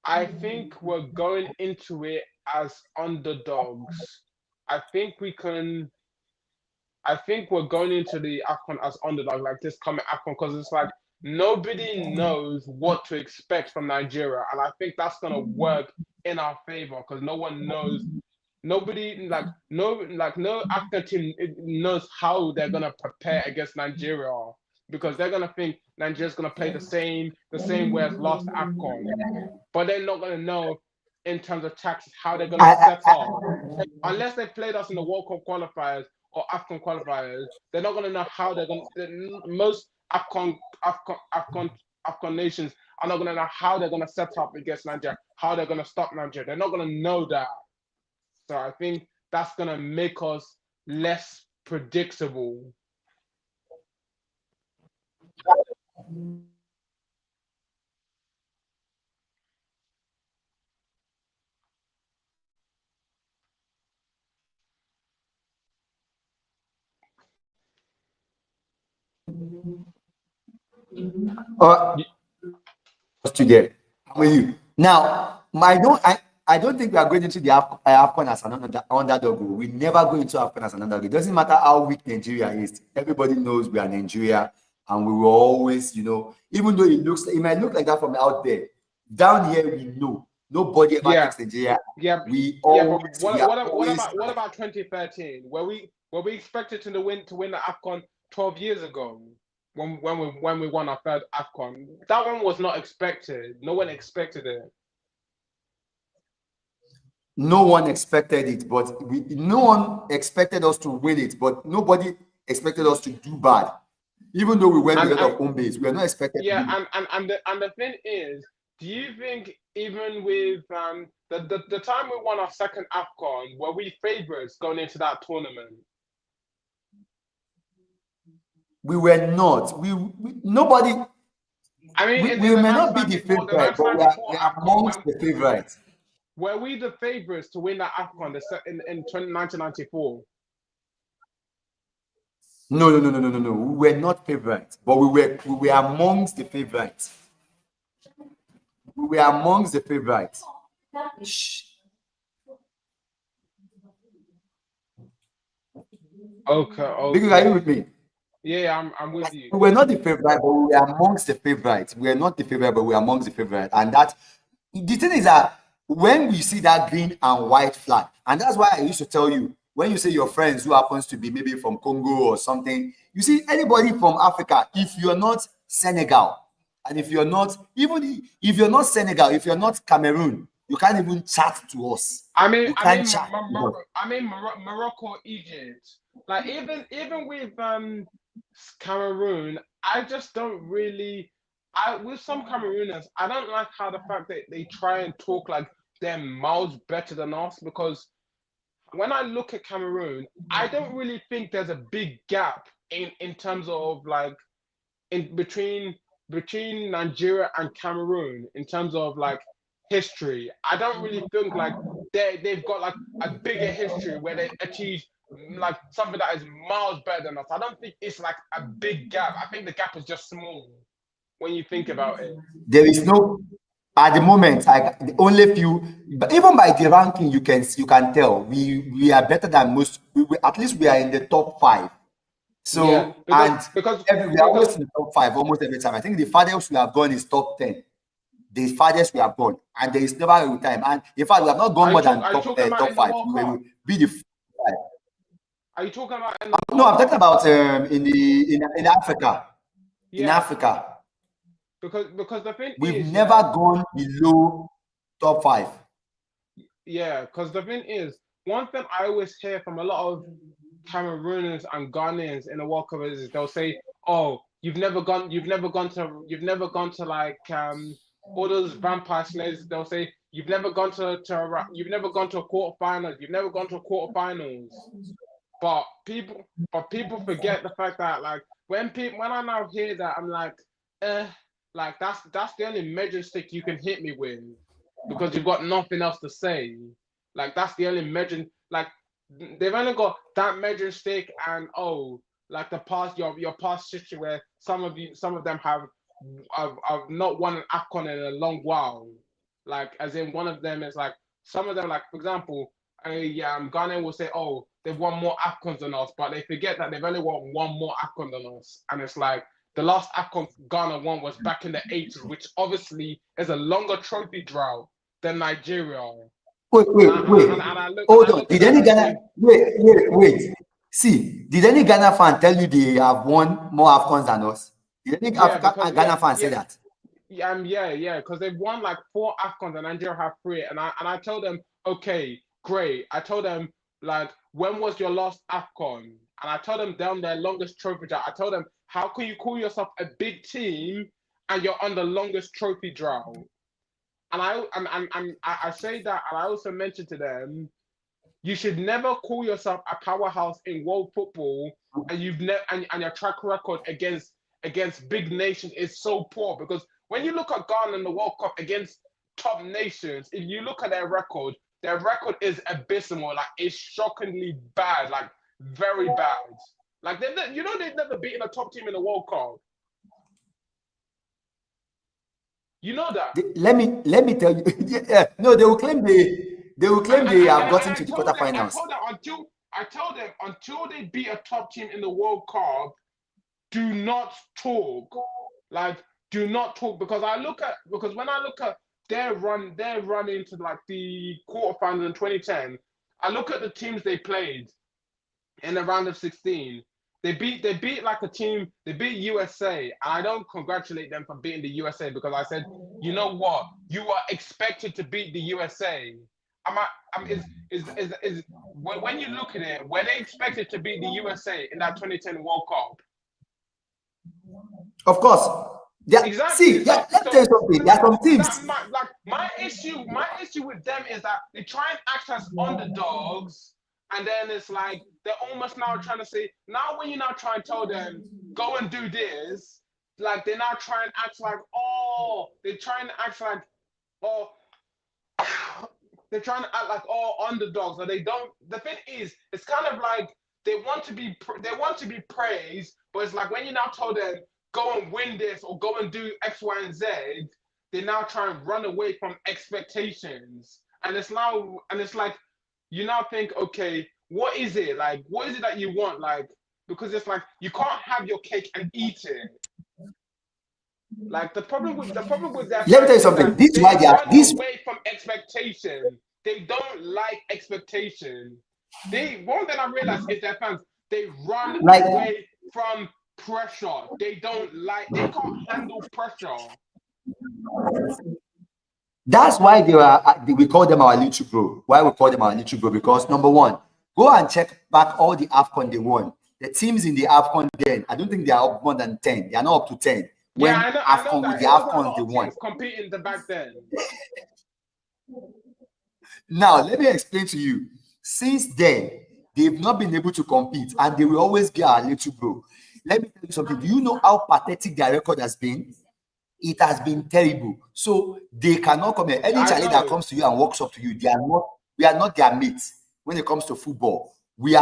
I think we're going into it as underdogs. I think we can. I think we're going into the AFCON as underdogs, like this coming AFCON, because it's like nobody knows what to expect from Nigeria, and I think that's gonna work in our favor because no one knows. Nobody no African team knows how they're gonna prepare against Nigeria because they're gonna think Nigeria's gonna play the same way as last AFCON, but they're not going to know in terms of tactics how they're going to I, set I, up. Unless they played us in the World Cup qualifiers or AFCON qualifiers, they're not going to know how they're going to. Most AFCON nations are not going to know how they're going to set up against Nigeria, how they're going to stop Nigeria. They're not going to know that. So I think that's going to make us less predictable. Uh, today. How are you? Now, I don't think we are going into the AFCON as an underdog. We never go into AFCON as an underdog. It doesn't matter how weak Nigeria is. Everybody knows we are Nigeria, and we will always, even though it might look like that from out there, down here we know nobody ever Yeah, takes Nigeria. yeah, We yeah. But always, we are always what about 2013? Were we expected to win the AFCON 12 years ago when we won our third AFCON? That one was not expected. No one expected it. no one expected it, but no one expected us to win it, but nobody expected us to do bad. Even though we went with And a lot of home base, we are not expected to yeah, win. and the thing is, do you think even with the time we won our second AFCON, were we favourites going into that tournament? We were not. Nobody. I mean, We in the may not be the 1994, the favorite, but 1994 we are AFCON, amongst the favorites. were we the favourites to win that AFCON in 1994? No, no, no, no, no, no, no. We were not favorites, but we were amongst the favorites. We were amongst the favorites. Shh. Because are you with Okay. me? Yeah, I'm with you. We were not the favorite, but we were amongst the favorites. We are not the favorite, but we are amongst the favorite. And that the thing is that when we see that green and white flag, and that's why I used to tell you when you say your friends who happens to be maybe from Congo or something, you see anybody from Africa, if you're not Senegal, and if you're not if you're not Senegal, if you're not Cameroon, you can't even chat to us. I mean, You I can't mean, chat to us. Morocco, Egypt. Like even with Cameroon, I just don't really. I with some Camerooners, I don't like how the fact that they try and talk like they're miles better than us because when I look at Cameroon, I don't really think there's a big gap in terms of like in between Nigeria and Cameroon in terms of like history. I don't really think like they've got like a bigger history where they achieved like something that is miles better than us. I don't think it's like a big gap. I think the gap is just small when you think about it. There is no at the moment. The only few, but even by the ranking, you can tell we are better than most. At least we are in the top five. Yeah, So and we are because always in the top five almost every time. I think the farthest we have gone is top 10. The farthest we have gone, and there is never a time. And in fact, we have not gone more than are you talking about top in the five. World We will Cup? be the five. Are you talking about in the No, World I'm talking Cup? about in Africa. In Yeah, Africa, because the thing we've is, never yeah, gone below top five. yeah, because the thing is, one thing I always hear from a lot of Camerooners and Ghanaians in the World Cup is they'll say, "Oh, you've never gone to like all those vampire slayers." They'll say, you've never gone to a quarterfinals, you've never gone to a quarterfinals." But people forget the fact that like when I now hear that, I'm like, eh, like that's the only measure stick you can hit me with because you've got nothing else to say. Like that's the only measure. Like they've only got that measuring stick and like the past your past history where some of them have not won an AFCON in a long while. Like as in one of them is like some of them like for example, Ghana will say, oh, they've won more AFCONs than us, but they forget that they've only won one more AFCON than us. And it's like the last AFCON Ghana won was back in the 80s, which obviously is a longer trophy drought than Nigeria. Wait, And wait, I and I, wait. and I look and Hold I on. look at Did that any and I Ghana think, wait. See, did any Ghana fan tell you they have won more AFCONs than us? Did any yeah, African because Ghana fan say that? yeah, because they've won like four AFCONs and Nigeria have three. And I told them, okay, great. I told them like, when was your last AFCON? And I told them down their longest trophy drought. I told them, how can you call yourself a big team and you're on the longest trophy drought? And I say that, and I also mentioned to them, you should never call yourself a powerhouse in world football, and you've never and your track record against big nations is so poor. Because when you look at Ghana in the World Cup against top nations, if you look at their record is abysmal. Like it's shockingly bad, like very bad. Like they've never beaten a top team in the World Cup. You know that. Let me tell you. Yeah, no, they will claim they have gotten And to the quarterfinals. I told them until they beat a top team in the World Cup, do not talk. Like, do not talk because when I look at their run into like the quarterfinals in 2010, I look at the teams they played in the round of 16. They beat like a team. They beat USA. And I don't congratulate them for beating the USA because I said, you know what, you are expected to beat the USA. When you look at it, were they expected to beat the USA in that 2010 World Cup? Of course. Yeah. Exactly. See, yeah, let me tell you something. There are some teams. My issue with them is that they try and act as underdogs, and then it's like they're almost now trying to say, now when you now try and tell them go and do this, like they now try and act like, oh, they're trying to act like, oh, they're trying to act like all underdogs, and they don't. The thing is, it's kind of like they want to be praised, but it's like when you now tell them go and win this or go and do X, Y, and Z, they now try and run away from expectations, and it's like you now think, okay, what is it like? What is it that you want? Like, because it's like you can't have your cake and eat it. Like the problem with their Let me fans tell you is something. that This is they why they are run this away from expectation. They don't like expectation. One thing I realized is their fans, they run like away from pressure. They can't handle pressure. that's why we call them our little bro. Why we call them our little bro? Because number one, go and check back all the AFCON they won. The teams in the AFCON then, I don't think they are up more than 10. They are not up to 10. Yeah, When I know AFCON with that. the It wasn't a AFCON lot they of won. teams competing back then. Now, let me explain to you. Since then, they've not been able to compete and they will always be our little bro. Let me tell you something. Do you know how pathetic their record has been? It has been terrible. So they cannot come here. Any I child that know. comes to you and walks up to you, we are not their mates when it comes to football. We've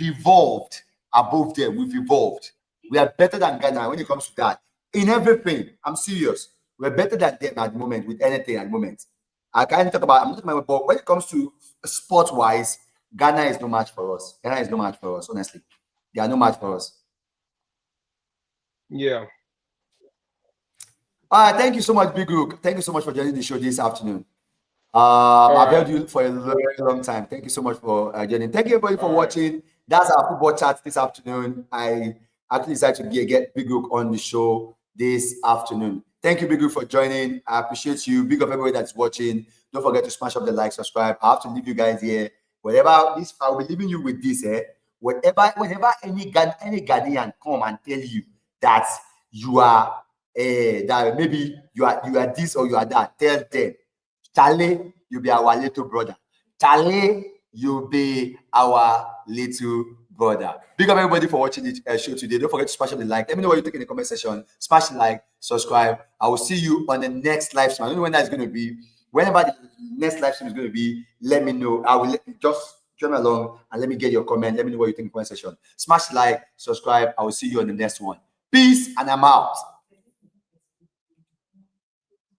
evolved above them. We've evolved. We are better than Ghana when it comes to that. In everything, I'm serious. We're better than them at the moment with anything at the moment. I'm not talking about, but when it comes to sport wise, Ghana is no match for us. Ghana is no match for us, honestly. They are no match for us. Yeah. All right, thank you so much, Big Rook. Thank you so much for joining the show this afternoon. I've right. held you for a very long time. Thank you so much for joining. Thank you everybody for All right. watching. That's our football chat this afternoon. I actually decided to get Big Rook on the show this afternoon. Thank you, Big Rook, for joining. I appreciate you. Big up everybody that's watching. Don't forget to smash up the like, subscribe. I have to leave you guys here. Whatever this, I'll be leaving you with this. Whenever any Ghanaian come and tell you that you are that maybe you are this or you are that, tell them, Charlie, you'll be our little brother. Charlie, you'll be our little brother. Big up everybody for watching the show today. Don't forget to smash up the like. Let me know what you think in the comment section. Smash the like, subscribe. I will see you on the next live stream. I don't know when that's going to be. Whenever the next live stream is going to be, let me know. I will just join along and let me get your comment. Let me know what you think in the comment section. Smash the like, subscribe. I will see you on the next one. Peace, and I'm out.